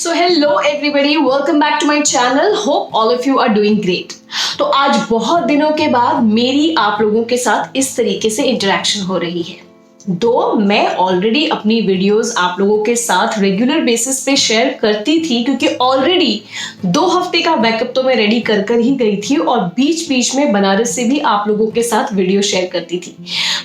So hello everybody, welcome back to my channel. Hope all of you are doing great. तो आज बहुत दिनों के बाद मेरी आप लोगों के साथ इस तरीके से इंटरेक्शन हो रही है। दो मैं ऑलरेडी अपनी वीडियोस आप लोगों के साथ रेगुलर बेसिस पे शेयर करती थी, क्योंकि ऑलरेडी 2 हफ्ते का बैकअप तो मैं रेडी कर ही गई थी और बीच बीच में बनारस से भी आप लोगों के साथ वीडियो शेयर करती थी।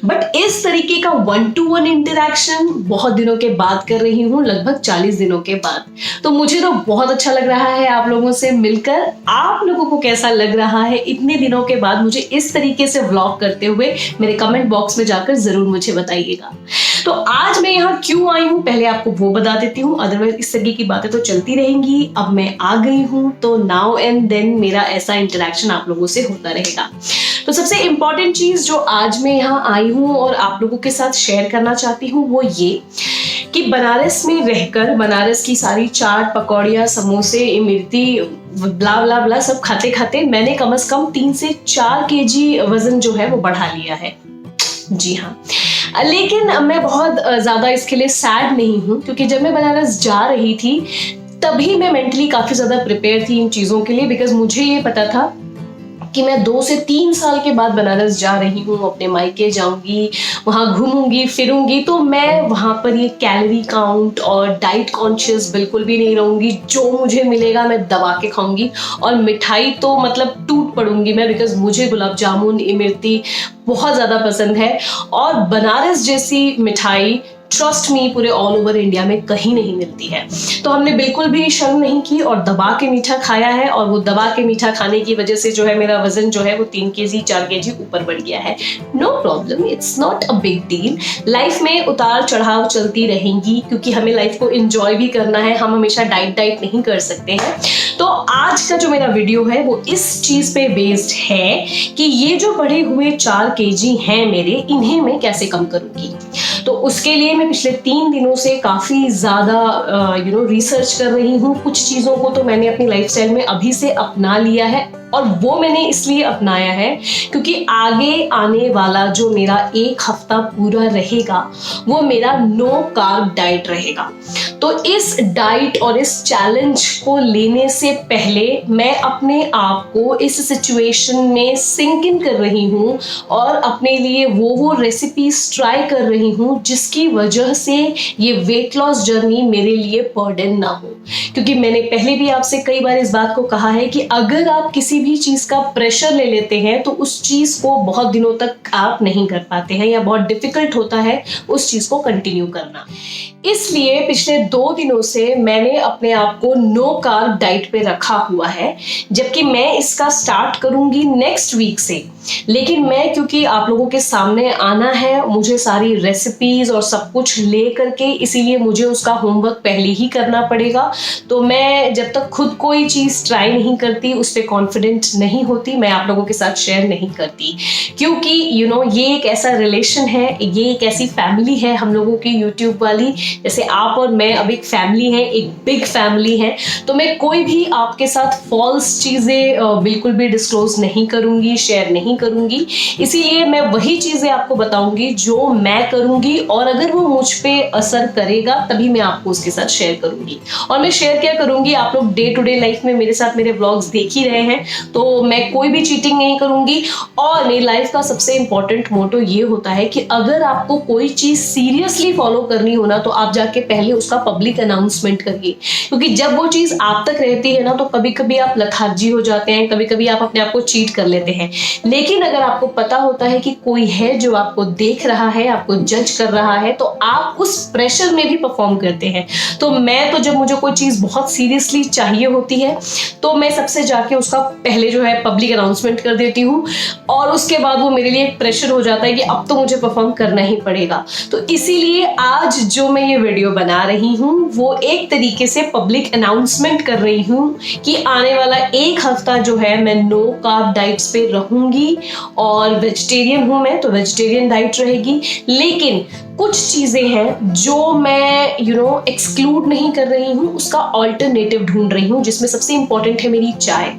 बट इस तरीके का 1-to-1 इंटरेक्शन बहुत दिनों के बाद कर रही हूँ, लगभग 40 दिनों के बाद। तो मुझे तो बहुत अच्छा लग रहा है आप लोगों से मिलकर। आप लोगों को कैसा लग रहा है इतने दिनों के बाद मुझे इस तरीके से व्लॉग करते हुए, मेरे कमेंट बॉक्स में जाकर जरूर मुझे बताइए। तो आज मैं यहाँ क्यों आई हूँ पहले आपको वो बता देती हूँ, अदरवाइज इस तरीके की बातें तो चलती रहेंगी। अब मैं आ गई हूँ तो नाउ एंड देन मेरा ऐसा इंटरेक्शन आप लोगों से होता रहेगा। तो सबसे इंपॉर्टेंट चीज जो आज मैं यहाँ आई हूँ और आप लोगों के साथ शेयर करना चाहती हूँ वो ये कि बनारस में रहकर बनारस की सारी चाट, पकौड़ियाँ, समोसे, इमरती, ब्ला ब्ला ब्ला सब खाते खाते मैंने कम से कम 3 से 4 केजी वजन जो है वो बढ़ा लिया है। जी हाँ, लेकिन मैं बहुत ज्यादा इसके लिए सैड नहीं हूँ, क्योंकि जब मैं बनारस जा रही थी तभी मैं मेंटली काफी ज्यादा प्रिपेयर थी इन चीजों के लिए, बिकॉज मुझे ये पता था कि मैं 2 से 3 साल के बाद बनारस जा रही हूँ, अपने मायके जाऊंगी, वहाँ घूमूंगी फिरूंगी, तो मैं वहाँ पर ये कैलोरी काउंट और डाइट कॉन्शियस बिल्कुल भी नहीं रहूंगी। जो मुझे मिलेगा मैं दबा के खाऊंगी और मिठाई तो मतलब टूट पड़ूंगी मैं, बिकॉज मुझे गुलाब जामुन, इमरती बहुत ज़्यादा पसंद है और बनारस जैसी मिठाई ट्रस्ट मी पूरे ऑल ओवर इंडिया में कहीं नहीं मिलती है। तो हमने बिल्कुल भी शर्म नहीं की और दबा के मीठा खाया है, और वो दबा के मीठा खाने की वजह से जो है मेरा वजन जो है वो 3 केजी 4 केजी ऊपर बढ़ गया है। No problem, it's not a big deal. Life में उतार चढ़ाव चलती रहेंगी, क्योंकि हमें लाइफ को एंजॉय भी करना है। हम हमेशा डाइट नहीं कर सकते हैं। तो आज का जो मेरा वीडियो है वो इस चीज पे बेस्ड है कि ये जो बढ़े हुए 4 केजी हैं मेरे, इन्हें मैं कैसे कम करूंगी। तो उसके लिए मैं पिछले 3 दिनों से काफी ज्यादा रिसर्च कर रही हूँ। कुछ चीजों को तो मैंने अपनी लाइफस्टाइल में अभी से अपना लिया है, और वो मैंने इसलिए अपनाया है क्योंकि आगे आने वाला जो मेरा 1 हफ्ता पूरा रहेगा वो मेरा नो कार्ब डाइट रहेगा। तो इस डाइट और इस चैलेंज को लेने से पहले मैं अपने आप को इस सिचुएशन में सिंक इन कर रही हूँ और अपने लिए वो रेसिपीज ट्राई कर रही हूँ जिसकी वजह से ये वेट लॉस जर्नी मेरे लिए बर्डन ना हो। क्योंकि मैंने पहले भी आपसे कई बार इस बात को कहा है कि अगर आप किसी भी चीज का प्रेशर ले लेते हैं तो उस चीज को बहुत दिनों तक आप नहीं कर पाते हैं, या बहुत डिफिकल्ट होता है उस चीज को कंटिन्यू करना। इसलिए पिछले 2 दिनों से मैंने अपने आप को नो कार्ब डाइट पे रखा हुआ है, जबकि मैं इसका स्टार्ट करूंगी नेक्स्ट वीक से। लेकिन मैं क्योंकि आप लोगों के सामने आना है, मुझे सारी रेसिपीज और सब कुछ ले करके, इसीलिए मुझे उसका होमवर्क पहले ही करना पड़ेगा। तो मैं जब तक खुद कोई चीज ट्राई नहीं करती, उस पर कॉन्फिडेंट नहीं होती, मैं आप लोगों के साथ शेयर नहीं करती। क्योंकि ये एक ऐसा रिलेशन है, ये एक ऐसी फैमिली है हम लोगों की यूट्यूब वाली, जैसे आप और मैं अब एक फैमिली है, एक बिग फैमिली है। तो मैं कोई भी आपके साथ फॉल्स चीजें बिल्कुल भी डिस्क्लोज नहीं करूंगी, शेयर नहीं करूंगी। इसीलिए मैं वही चीजें आपको बताऊंगी जो मैं करूंगी, और अगर वो मुझ पे असर करेगा तभी मैं आपको उसके साथ शेयर करूंगी। और मैं शेयर क्या करूंगी, आप लोग डे टू डे लाइफ में मेरे साथ मेरे व्लॉग्स देख ही रहे हैं, तो मैं कोई भी चीटिंग नहीं करूंगी। और मेरी लाइफ का सबसे इंपॉर्टेंट मोटो ये होता है कि अगर आपको कोई चीज सीरियसली फॉलो करनी हो ना, तो आप जाके पहले उसका पब्लिक अनाउंसमेंट करिए। क्योंकि जब वो चीज आप तक रहती है ना, तो कभी कभी आप लथार्जी हो जाते हैं, कभी कभी आप अपने आप को चीट कर लेते हैं। लेकिन अगर आपको पता होता है कि कोई है जो आपको देख रहा है, आपको जज कर रहा है, तो आप उस प्रेशर में भी परफॉर्म करते हैं। तो मैं तो जब मुझे कोई चीज बहुत सीरियसली चाहिए होती है तो मैं सबसे जाके उसका पहले जो है पब्लिक अनाउंसमेंट कर देती हूँ, और उसके बाद वो मेरे लिए एक प्रेशर हो जाता है कि अब तो मुझे परफॉर्म करना ही पड़ेगा। तो इसीलिए आज जो मैं ये वीडियो बना रही हूँ वो एक तरीके से पब्लिक अनाउंसमेंट कर रही हूँ कि आने वाला 1 हफ्ता जो है मैं नो कार्ब डाइट्स पे रहूंगी, और वेजिटेरियन हूं मैं तो वेजिटेरियन डाइट रहेगी। लेकिन कुछ चीजें हैं जो मैं एक्सक्लूड नहीं कर रही हूँ, उसका ऑल्टरनेटिव ढूंढ रही हूँ, जिसमें सबसे इंपॉर्टेंट है मेरी चाय।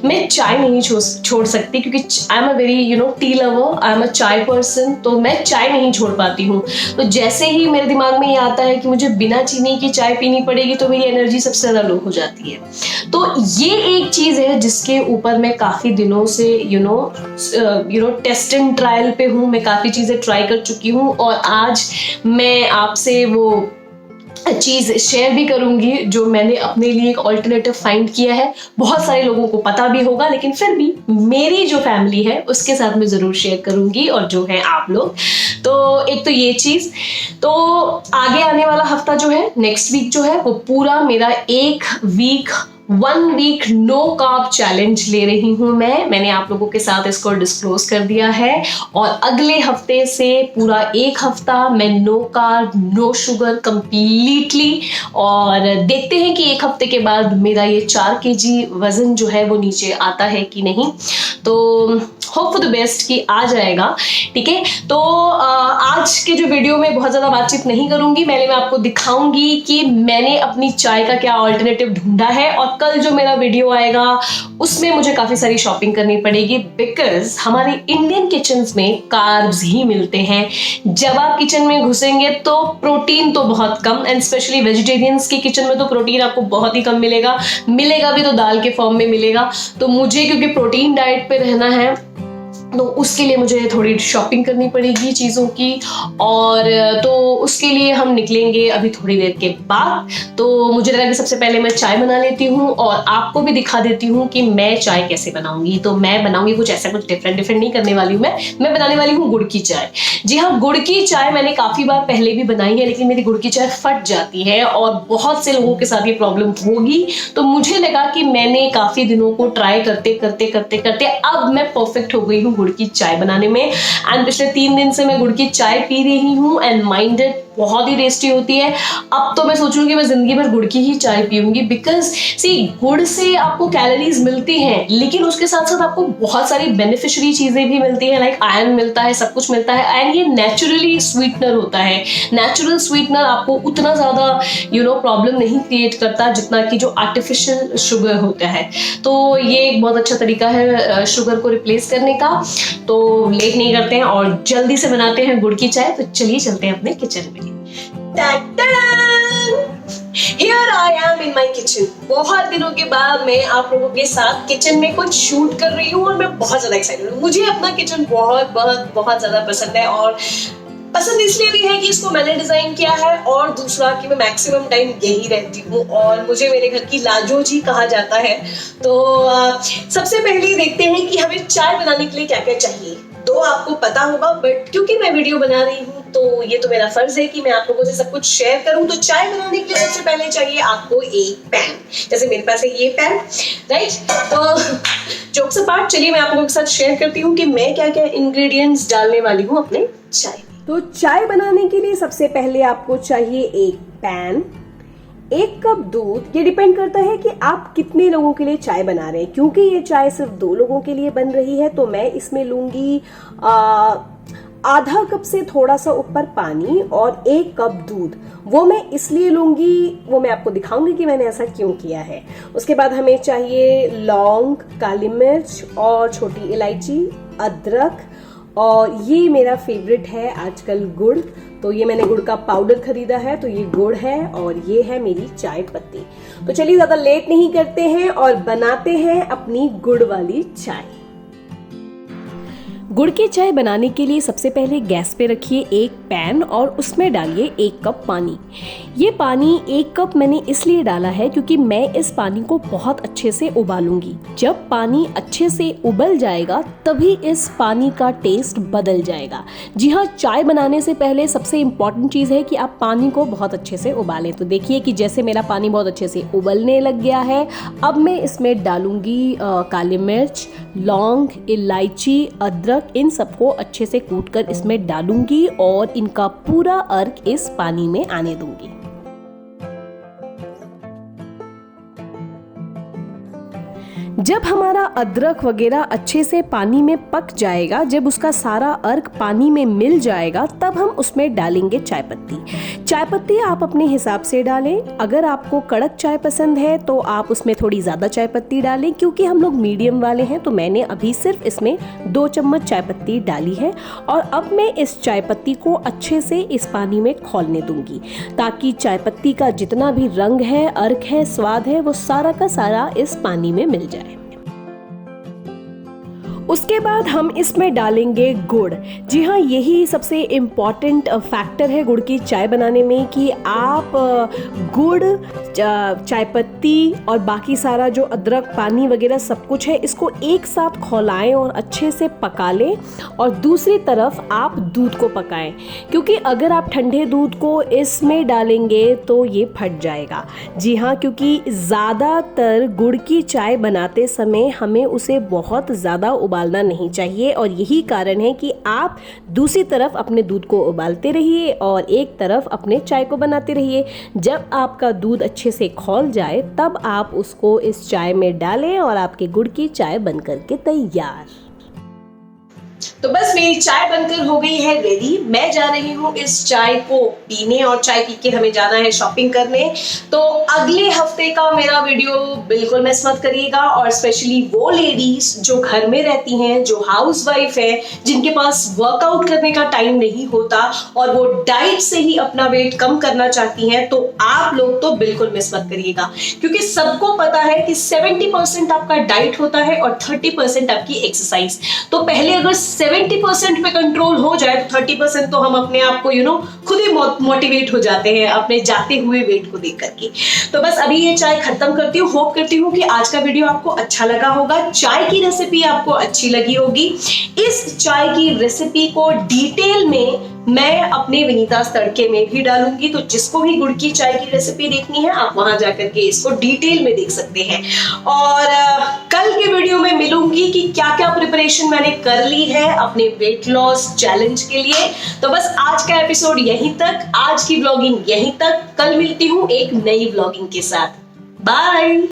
मैं चाय नहीं छोड़ सकती, क्योंकि I am a very tea lover, I am a चाय पर्सन, तो मैं चाय नहीं छोड़ पाती हूँ। तो जैसे ही मेरे दिमाग में ये आता है कि मुझे बिना चीनी की चाय पीनी पड़ेगी, तो मेरी एनर्जी सबसे ज्यादा लो हो जाती है। तो ये एक चीज है जिसके ऊपर मैं काफी दिनों से टेस्ट एंड ट्रायल पे हूँ। मैं काफी चीजें ट्राई कर चुकी हूँ और आज मैं आपसे वो चीज शेयर भी करूंगी जो मैंने अपने लिए एक ऑल्टरनेटिव फाइंड किया है। बहुत सारे लोगों को पता भी होगा, लेकिन फिर भी मेरी जो फैमिली है उसके साथ मैं जरूर शेयर करूंगी, और जो है आप लोग। तो एक तो ये चीज, तो आगे आने वाला हफ्ता जो है, नेक्स्ट वीक जो है, वो पूरा मेरा one week no carb challenge ले रही हूं मैंने आप लोगों के साथ इसको डिस्क्लोज कर दिया है। और अगले हफ्ते से पूरा एक हफ्ता मैं no carb no sugar completely, और देखते हैं कि एक हफ्ते के बाद मेरा ये 4 kg वजन जो है वो नीचे आता है कि नहीं। तो होप फॉर द बेस्ट कि आ जाएगा, ठीक है। तो आज के जो वीडियो में बहुत ज्यादा बातचीत नहीं करूंगी, मैं आपको दिखाऊंगी कि मैंने अपनी चाय का क्या ऑल्टरनेटिव ढूंढा है। और कल जो मेरा वीडियो आएगा उसमें मुझे काफी सारी शॉपिंग करनी पड़ेगी, बिकॉज हमारे इंडियन किचन में कार्ब्स ही मिलते हैं। जब आप किचन में घुसेंगे तो प्रोटीन तो बहुत कम, एंड स्पेशली वेजिटेरियंस के किचन में तो प्रोटीन आपको बहुत ही कम मिलेगा भी तो दाल के फॉर्म में मिलेगा। तो मुझे क्योंकि प्रोटीन डाइट पे रहना है, तो उसके लिए मुझे थोड़ी शॉपिंग करनी पड़ेगी चीज़ों की, और तो उसके लिए हम निकलेंगे अभी थोड़ी देर के बाद। तो मुझे लगा कि सबसे पहले मैं चाय बना लेती हूँ और आपको भी दिखा देती हूँ कि मैं चाय कैसे बनाऊंगी। तो मैं बनाऊंगी कुछ ऐसा, कुछ डिफरेंट नहीं करने वाली हूँ मैं बनाने वाली हूँ गुड़ की चाय। जी हाँ, गुड़ की चाय मैंने काफ़ी बार पहले भी बनाई है, लेकिन मेरी गुड़ की चाय फट जाती है और बहुत से लोगों के साथ ये प्रॉब्लम होगी। तो मुझे लगा कि मैंने काफ़ी दिनों को ट्राई करते अब मैं परफेक्ट हो गई हूँ गुड़ की चाय बनाने में। एंड पिछले 3 दिन से मैं गुड़ की चाय पी रही हूँ, एंड माइंडेड बहुत ही टेस्टी होती है। अब तो मैं सोचूंगी मैं जिंदगी भर गुड़ की ही चाय पीऊंगी, बिकॉज सी गुड़ से आपको कैलोरीज मिलती हैं, लेकिन उसके साथ साथ आपको बहुत सारी बेनिफिशियरी चीजें भी मिलती है, लाइक आयरन मिलता है, सब कुछ मिलता है। एंड ये नेचुरली स्वीटनर होता है। नेचुरल स्वीटनर आपको उतना ज्यादा प्रॉब्लम नहीं क्रिएट करता जितना कि जो आर्टिफिशियल शुगर होता है। तो ये एक बहुत अच्छा तरीका है शुगर को रिप्लेस करने का। तो लेट नहीं करते हैं और जल्दी से बनाते हैं गुड़ की चाय। तो चलिए चलते हैं अपने किचन में। Here I am in my kitchen। बहुत दिनों के बाद मैं आप लोगों के साथ किचन में कुछ शूट कर रही हूँ और मैं बहुत ज्यादा एक्साइटेड हूँ। मुझे अपना किचन बहुत बहुत बहुत ज्यादा पसंद है, और पसंद इसलिए भी है कि इसको मैंने डिजाइन किया है, और दूसरा कि मैं मैक्सिमम टाइम यही रहती हूँ और मुझे मेरे घर की लाजो जी कहा जाता है। तो सबसे पहले देखते हैं कि हमें चाय बनाने के लिए क्या क्या चाहिए। तो आपको पता होगा, बट क्योंकि मैं वीडियो बना रही हूँ तो ये तो मेरा फर्ज है कि मैं आप लोगों से सब कुछ शेयर करूँ। तो चाय बनाने के लिए सबसे पहले चाहिए आपको एक पैन, जैसे मेरे पास है ये पैन, राइट। तो जोक्स अपार्ट, चलिए मैं आप लोगों के साथ शेयर करती हूँ कि मैं क्या क्या इंग्रेडिएंट्स डालने वाली हूँ अपने चाय में। तो चाय बनाने के लिए सबसे पहले आपको चाहिए एक पैन, 1 कप दूध। ये डिपेंड करता है कि आप कितने लोगों के लिए चाय बना रहे हैं। क्योंकि ये चाय सिर्फ 2 लोगों के लिए बन रही है, तो मैं इसमें लूंगी आधा कप से थोड़ा सा ऊपर पानी और 1 कप दूध। वो मैं इसलिए लूंगी, वो मैं आपको दिखाऊंगी कि मैंने ऐसा क्यों किया है। उसके बाद हमें चाहिए लौंग, काली मिर्च और छोटी इलायची, अदरक, और ये मेरा फेवरेट है आजकल गुड़। तो ये मैंने गुड़ का पाउडर खरीदा है, तो ये गुड़ है, और ये है मेरी चाय पत्ती। तो चलिए ज्यादा लेट नहीं करते हैं और बनाते हैं अपनी गुड़ वाली चाय। गुड़ की चाय बनाने के लिए सबसे पहले गैस पे रखिए एक पैन और उसमें डालिए 1 कप पानी। ये पानी 1 कप मैंने इसलिए डाला है क्योंकि मैं इस पानी को बहुत अच्छे से उबालूंगी। जब पानी अच्छे से उबल जाएगा तभी इस पानी का टेस्ट बदल जाएगा। जी हाँ, चाय बनाने से पहले सबसे इम्पॉर्टेंट चीज़ है कि आप पानी को बहुत अच्छे से उबालें। तो देखिए कि जैसे मेरा पानी बहुत अच्छे से उबलने लग गया है। अब मैं इसमें डालूंगी काली मिर्च, लौंग, इलायची, अदरक, इन सबको अच्छे से कूट कर इसमें डालूंगी और इनका पूरा अर्क इस पानी में आने दूंगी। जब हमारा अदरक वगैरह अच्छे से पानी में पक जाएगा, जब उसका सारा अर्क पानी में मिल जाएगा, तब हम उसमें डालेंगे चाय पत्ती। चाय पत्ती आप अपने हिसाब से डालें। अगर आपको कड़क चाय पसंद है तो आप उसमें थोड़ी ज़्यादा चाय पत्ती डालें, क्योंकि हम लोग मीडियम वाले हैं तो मैंने अभी सिर्फ इसमें 2 चम्मच चाय पत्ती डाली है। और अब मैं इस चाय पत्ती को अच्छे से इस पानी में खौलने दूंगी, ताकि चाय पत्ती का जितना भी रंग है, अर्क है, स्वाद है, वो सारा का सारा इस पानी में मिल जाए। उसके बाद हम इसमें डालेंगे गुड़। जी हाँ, यही सबसे इम्पॉर्टेंट फैक्टर है गुड़ की चाय बनाने में, कि आप गुड़, चाय पत्ती और बाकी सारा जो अदरक, पानी वगैरह सब कुछ है, इसको एक साथ खौलाएं और अच्छे से पका लें। और दूसरी तरफ आप दूध को पकाएं, क्योंकि अगर आप ठंडे दूध को इसमें डालेंगे तो ये फट जाएगा। जी हाँ, क्योंकि ज़्यादातर गुड़ की चाय बनाते समय हमें उसे बहुत ज़्यादा उबालना नहीं चाहिए, और यही कारण है कि आप दूसरी तरफ अपने दूध को उबालते रहिए और एक तरफ अपने चाय को बनाते रहिए। जब आपका दूध अच्छे से खौल जाए तब आप उसको इस चाय में डालें और आपके गुड़ की चाय बनकर के तैयार। तो बस मेरी चाय बनकर हो गई है रेडी। मैं जा रही हूँ इस चाय को पीने, और चाय पी के हमें जाना है शॉपिंग करने। तो अगले हफ्ते का मेरा वीडियो बिल्कुल मिस मत करिएगा, और स्पेशली वो लेडीज जो घर में रहती हैं, जो हाउसवाइफ है, जिनके पास वर्कआउट करने का टाइम नहीं होता और वो डाइट से ही अपना वेट कम करना चाहती हैं, तो आप लोग तो बिल्कुल मिस मत करिएगा। क्योंकि सबको पता है कि 70% आपका डाइट होता है और 30% आपकी एक्सरसाइज। तो पहले अगर 70% पे कंट्रोल हो जाए तो 30% तो हम अपने आप को खुद ही मोटिवेट हो जाते हैं अपने जाते हुए वेट को देख करके। तो बस अभी ये चाय खत्म करती हूँ। होप करती हूँ कि आज का वीडियो आपको अच्छा लगा होगा, चाय की रेसिपी आपको अच्छी लगी होगी। इस चाय की रेसिपी को डिटेल में मैं अपने विनीता's तड़के में भी डालूंगी, तो जिसको भी गुड़ की चाय की रेसिपी देखनी है आप वहां जाकर के इसको डिटेल में देख सकते हैं। और कल के वीडियो में मिलूंगी कि क्या क्या प्रिपरेशन मैंने कर ली है अपने वेट लॉस चैलेंज के लिए। तो बस आज का एपिसोड यहीं तक, आज की व्लॉगिंग यहीं तक। कल मिलती हूँ एक नई व्लॉगिंग के साथ। बाय।